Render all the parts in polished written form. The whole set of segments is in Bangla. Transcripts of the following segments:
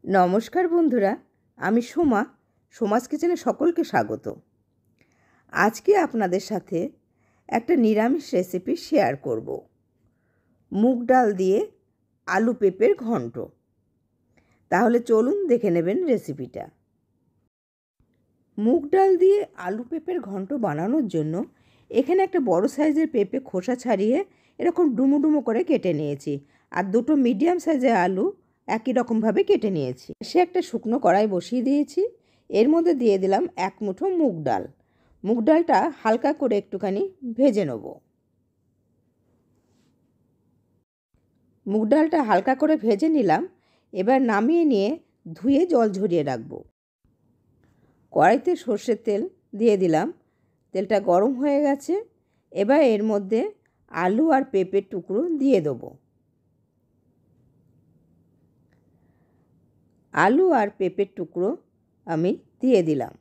নমস্কার বন্ধুরা, আমি সোমাস কিচেনে সকলকে স্বাগত। আজকে আপনাদের সাথে একটা নিরামিষ রেসিপি শেয়ার করব। মুগ ডাল দিয়ে আলু পেঁপের ঘন্ট। তাহলে চলুন দেখে নেবেন রেসিপিটা। মুগ ডাল দিয়ে আলু পেঁপের ঘন্ট বানানোর জন্য এখানে একটা বড় সাইজের পেঁপে খোসা ছাড়িয়ে এরকম ডুমো ডুমো করে কেটে নিয়েছি, আর দুটো মিডিয়াম সাইজের আলু একই রকমভাবে কেটে নিয়েছি। সে একটা শুকনো কড়াই বসিয়ে দিয়েছি। এর মধ্যে দিয়ে দিলাম এক মুঠো মুগ ডাল। মুগ ডালটা হালকা করে একটুখানি ভেজে নেব। মুগ ডালটা হালকা করে ভেজে নিলাম। এবার নামিয়ে নিয়ে ধুয়ে জল ঝরিয়ে রাখবো। কড়াইতে সর্ষের তেল দিয়ে দিলাম। তেলটা গরম হয়ে গেছে। এবার এর মধ্যে আলু আর পেঁপের টুকরো দিয়ে দেবো। আলু আর পেঁপের টুকরো আমি দিয়ে দিলাম।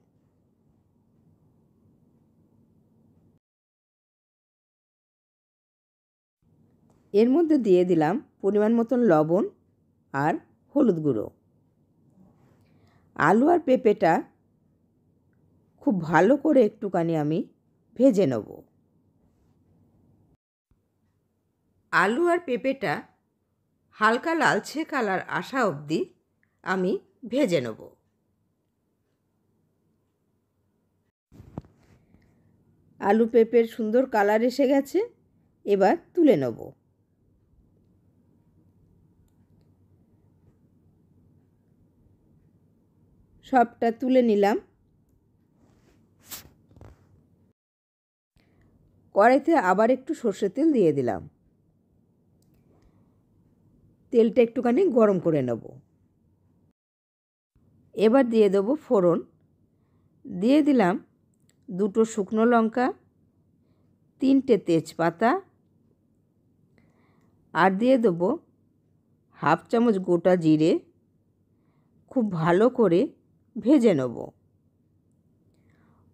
এর মধ্যে দিয়ে দিলাম পরিমাণ মতন লবণ আর হলুদ গুঁড়ো। আলু আর পেঁপেটা খুব ভালো করে একটুখানি আমি ভেজে নেব। আলু আর পেঁপেটা হালকা লালচে কালার আসা অবধি আমি ভেজে নেব। আলু পেঁপের সুন্দর কালার এসে গেছে। এবার তুলে নেব। সবটা তুলে নিলাম। কড়াইতে আবার একটু সর্ষের তেল দিয়ে দিলাম। তেলটা একটুখানি গরম করে নেব। এবার দিয়ে দেবো ফোড়ন। দিয়ে দিলাম দুটো শুকনো লঙ্কা, 3টে তেজপাতা, আর দিয়ে দেবো হাফ চামচ গোটা জিরে। খুব ভালো করে ভেজে নেব।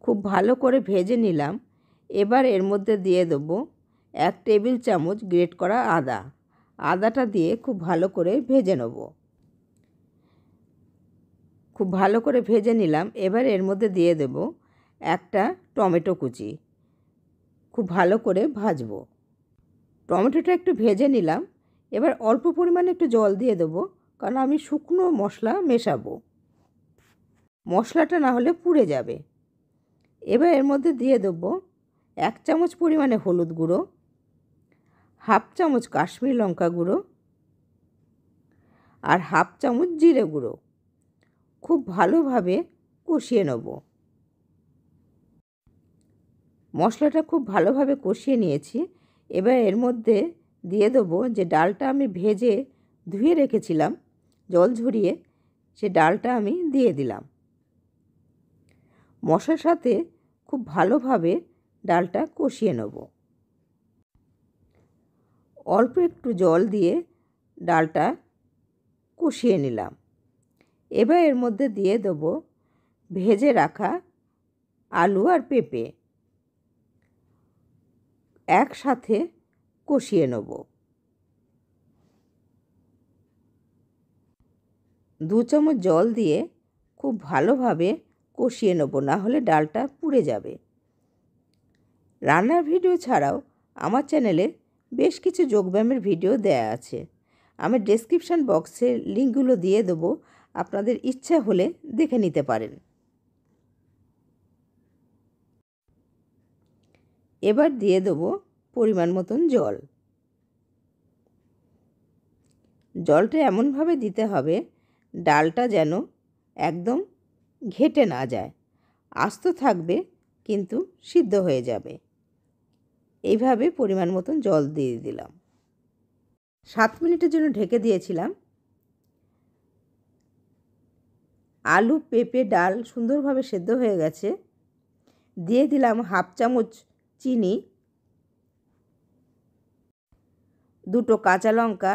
খুব ভালো করে ভেজে নিলাম। এবার এর মধ্যে দিয়ে দেবো 1 টেবিল চামচ গ্রেট করা আদা। আদাটা দিয়ে খুব ভালো করে ভেজে নেব। খুব ভালো করে ভেজে নিলাম। এবার এর মধ্যে দিয়ে দেব একটা টমেটো কুচি। খুব ভালো করে ভাজবো। টমেটোটা একটু ভেজে নিলাম। এবার অল্প পরিমাণে একটু জল দিয়ে দেবো, কারণ আমি শুকনো মশলা মেশাবো। মশলাটা না হলে পুড়ে যাবে। এবার এর মধ্যে দিয়ে দেবো 1 চামচ পরিমাণে হলুদ গুঁড়ো, হাফ চামচ কাশ্মীরি লঙ্কা গুঁড়ো, আর হাফ চামচ জিরে গুঁড়ো। খুব ভালোভাবে কষিয়ে নেব। মশলাটা খুব ভালোভাবে কষিয়ে নিয়েছি। এবার এর মধ্যে দিয়ে দেবো যে ডালটা আমি ভেজে ধুয়ে রেখেছিলাম জল ঝরিয়ে, সে ডালটা আমি দিয়ে দিলাম। মশলার সাথে খুব ভালোভাবে ডালটা কষিয়ে নেব। অল্প একটু জল দিয়ে ডালটা কষিয়ে নিলাম। এবার এর মধ্যে দিয়ে দেবো ভেজে রাখা আলু আর পেঁপে। একসাথে কষিয়ে নেব। 2 চামচ জল দিয়ে খুব ভালোভাবে কষিয়ে নেব, না হলে ডালটা পুড়ে যাবে। রান্নার ভিডিও ছাড়াও আমার চ্যানেলে বেশ কিছু যোগব্যায়ামের ভিডিও দেয়া আছে। আমি ডেসক্রিপশান বক্সে লিঙ্কগুলো দিয়ে দেবো, আপনাদের ইচ্ছা হলে দেখে নিতে পারেন। এবার দিয়ে দেবো পরিমাণ মতন জল। জলটা এমনভাবে দিতে হবে ডালটা যেন একদম ঘেটে না যায়, আস্ত থাকবে কিন্তু সিদ্ধ হয়ে যাবে। এইভাবে পরিমাণ মতন জল দিয়ে দিলাম। 7 মিনিটের জন্য ঢেকে দিয়েছিলাম। আলু পেঁপে ডাল সুন্দরভাবে সেদ্ধ হয়ে গেছে। দিয়ে দিলাম হাফ চামচ চিনি, 2টো কাঁচা লঙ্কা,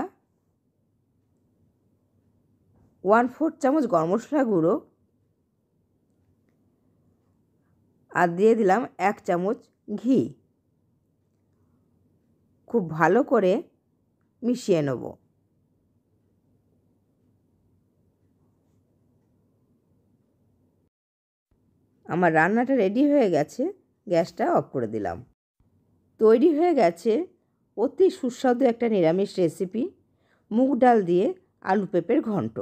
1/4 চামচ গরম মশলা গুঁড়ো, আর দিয়ে দিলাম 1 চামচ ঘি। খুব ভালো করে মিশিয়ে নেব। আমার রান্নাটা রেডি হয়ে গেছে, গ্যাসটা অফ করে দিলাম। তৈরি হয়ে গেছে অতি সুস্বাদু একটা নিরামিষ রেসিপি, মুগ ডাল দিয়ে আলু পেঁপের ঘন্ট।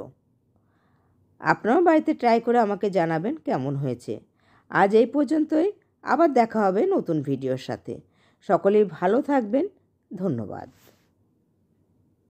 আপনারাও বাড়িতে ট্রাই করে আমাকে জানাবেন কেমন হয়েছে। আজ এই পর্যন্তই, আবার দেখা হবে নতুন ভিডিওর সাথে। সকলেই ভালো থাকবেন। ধন্যবাদ।